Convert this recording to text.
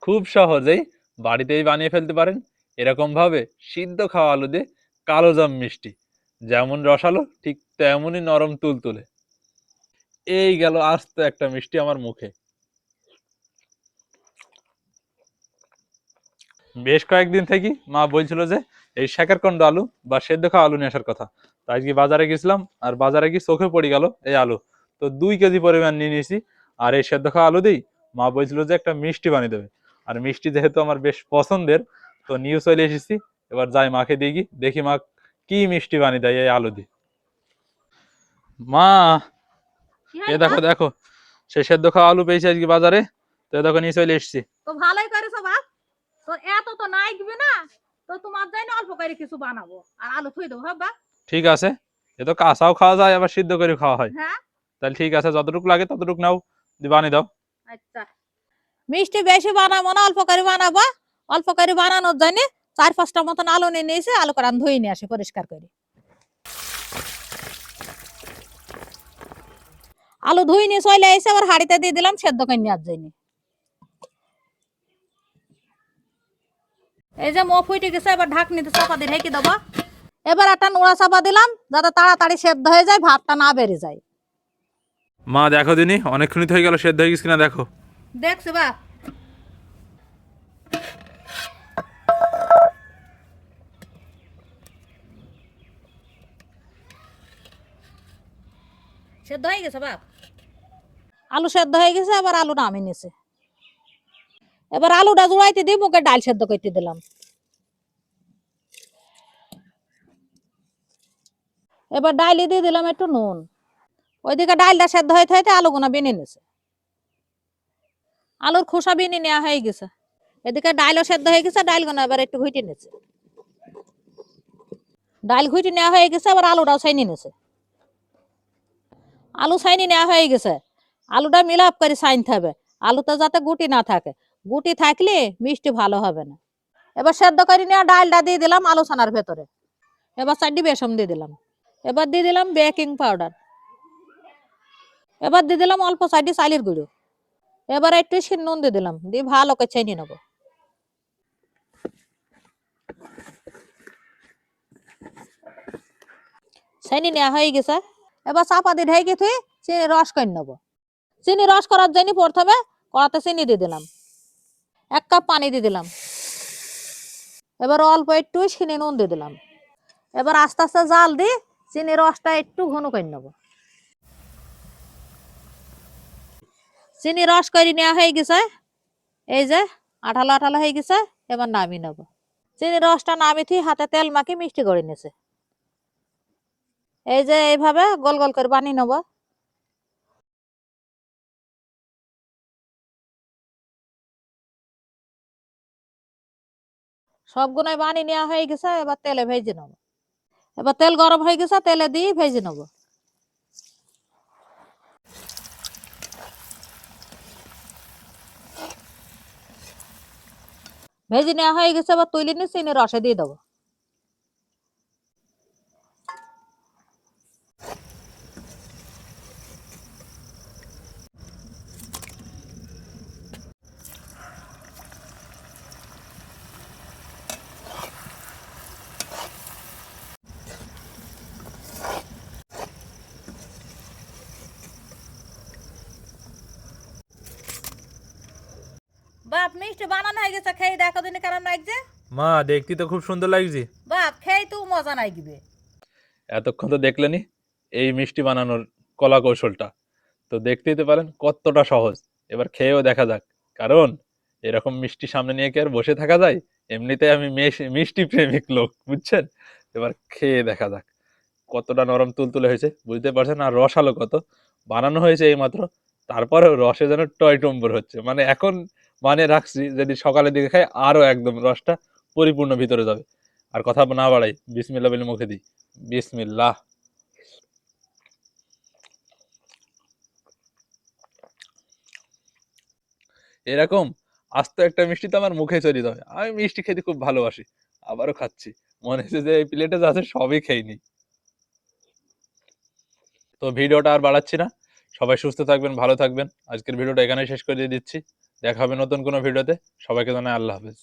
খুব সহজেই বাড়িতেই বানিয়ে ফেলতে পারেন এরকম ভাবে সিদ্ধ খাওয়া আলু দিয়ে কালোজাম মিষ্টি। যেমন রসালো ঠিক তেমনই নরম তুলতুলে। এই গেল আস্ত একটা মিষ্টি আমার মুখে। বেশ কয়েকদিন থেকে মা বলছিল যে এই শেখারকন্দ আলু বা সেদ্ধ খাওয়া আলু নিয়ে আসার কথা। তাই কি বাজারে গেছিলাম, আর বাজারে গিয়ে চোখে পড়ে গেল এই আলু। তো 2 কেজি পরিমাণ নিয়ে নিয়েছি। আর এই সেদ্ধ খাওয়া আলু দিই মা বলছিল যে একটা মিষ্টি বানিয়ে দেবে। আর মিষ্টি যেহেতু আমার বেশ পছন্দের, তো নিয়ে চলে এসেছি। এবার যাই মাকে দেখি দেখি মা কি মিষ্টি বানিয়ে দেয় এই আলু দিয়ে। মা, এ দেখো দেখো, সেই সেদ্ধ খাওয়া আলু পেয়েছি আজকে বাজারে। তো দেখো নিয়ে চলে এসেছি। তো ভালোই করেছো বাপ। তো এত তো নাইকবে না, তো তোমার জন্য অল্প করে কিছু বানাবো আর আলু থুই দেবো। হ্যাঁ ঠিক আছে, এ তো কাঁচাও খাওয়া যায় আবার সিদ্ধ করে খাওয়া হয়। হ্যাঁ, তাহলে ঠিক আছে, যতটুকু লাগে ততটুকু নাও, বানিয়ে দাও। আচ্ছা। মিষ্টি বেশি বানাবো না, অল্প করে বানাবো। অল্প করে বানানোর জন্য 4-5টা মতন আলু নিয়ে নিয়েছি। আলু করে ধুয়ে নিয়ে আসি পরিষ্কার করে। আলু ধুয়ে নিয়ে চলে এসে আবার হাঁড়িতে দিয়ে দিলাম সেদ্ধ করে নেওয়ার জন্য। এই যে মুখ ফুটে গেছে, এবার ঢাকনিতে চাপা দিয়ে ঢেকে দেবো। এবার একটা নোড়া চাপা দিলাম যাতে তাড়াতাড়ি সেদ্ধ হয়ে যায়, ভাতটা না বেড়ে যায়। মা দেখো দিনি অনেকক্ষণ হয়ে গেল, সেদ্ধ হয়ে গেছে কিনা দেখো। দেখছি বাপ। সেদ্ধ হয়ে গেছে বাপ। আলু সেদ্ধ হয়ে গেছে, এবার আলু নামিয়ে নিছে। এবার আলুটা জোড়াইতে দিয়ে মুখে ডাল সেদ্ধ করতে দিলাম। এবার ডাইলে দিয়ে দিলাম একটু নুন। ওইদিকে ডালটা সেদ্ধ হয়ে থাকতে আলুগুনা বেনে নিছে। আলুর খোসা বেনে নেওয়া হয়ে গেছে। এদিকে ডালও সেদ্ধ হয়ে গেছে, ডালগুনা এবার একটু ঘুটে নিচ্ছে। ডাল ঘুটে নেওয়া হয়ে গেছে, আবার আলুটাও ছাইনি নিছে। আলু ছাইনি নেওয়া হয়ে গেছে। আলুটা মিলাপ করে ছাইনতে হবে, আলুতে যাতে গুটি না থাকে। গুটি থাকলে মিষ্টি ভালো হবে না। এবার সেদ্ধ করে নেওয়া ডালটা দিয়ে দিলাম আলু ছানার ভেতরে। এবার 4টি বেসন দিয়ে দিলাম। এবার দিয়ে দিলাম বেকিং পাউডার। এবার দিয়ে দিলাম অল্প 4টি চালের গুঁড়ো। এবার একটু নুন দিয়ে দিলাম, দিয়ে ভালো করে ছেনে নেবো। ছেনে নেওয়া হয়ে গেছে। এবার চাপা দিয়ে ঢেকে থুই চিনি রস করে নেবো। চিনি রস করার জন্য প্রথমে কড়াতে চিনি দিয়ে দিলাম। 1 কাপ পানি দিয়ে দিলাম। এবার অল্প একটু চিনি নুন দিয়ে দিলাম। এবার আস্তে আস্তে জাল দিয়ে চিনি রসটা একটু ঘন করে নেবো। চিনি রস করে নেওয়া হয়ে গেছে। এই যে আঠালো আঠালো হয়ে গেছে, এবার নামিয়ে নেবো। চিনি রসটা নামিয়ে হাতে তেল মাখি মিষ্টি করে নিয়েছে। এই যে এইভাবে গোল গোল করে বানিয়ে নেবো। সবগুলাই বানিয়ে নেওয়া হয়ে গেছে, এবার তেলে ভেজে নেবো। এবার তেল গরম হয়ে গেছে, তেলে দিয়ে ভেজে নেবো। ভেজে নেওয়া হয়ে গেছে, এবার তুলে নিয়ে চিনি রসে দিয়ে দেবো। বাপ মিষ্টি বানানো হয়ে গেছে, খেয়ে দেখো দিনে কেমন লাগছে। মা দেখতে তো খুব সুন্দর লাগছে। বাপ খেয়ে তো মজা নাই গিবে। এতক্ষণ তো দেখলেনি এই মিষ্টি বানানোর কলা কৌশলটা। তো দেখতেই তো পারেন কতটা সহজ। এবার খেয়েও দেখা যাক, কারণ এরকম মিষ্টি সামনে নিয়ে কি আর বসে থাকা যায়। এমনিতে আমি মিষ্টি প্রেমিক লোক, বুঝছেন। এবার খেয়ে দেখা যাক কতটা নরম তুলতুলে হয়েছে, বুঝতে পারছেন। আর রসালো কত, বানানো হয়েছে এই মাত্র, তারপরেও রসে যেন টইটম্বর হচ্ছে। মানে এখন মানে রাখছি, যদি সকালের দিকে খাই আরো একদম রসটা পরিপূর্ণ ভিতরে যাবে। আর কথা না বাড়াই, বিসমিল্লাহ বলে মুখে দিই। বিসমিল্লাহ। এরকম আস্ত একটা মিষ্টি তো আমার মুখে চলে যাবে। আমি মিষ্টি খেতে খুব ভালোবাসি, আবারও খাচ্ছি। মনে হচ্ছে যে এই প্লেটে যা আছে সবই খেয়ে নি। তো ভিডিওটা আর বাড়াচ্ছি না, সবাই সুস্থ থাকবেন, ভালো থাকবেন। আজকের ভিডিওটা এখানে শেষ করে দিয়ে দিচ্ছি। দেখা হবে নতুন কোনো ভিডিওতে। সবাইকে জানাই আল্লাহ হাফেজ।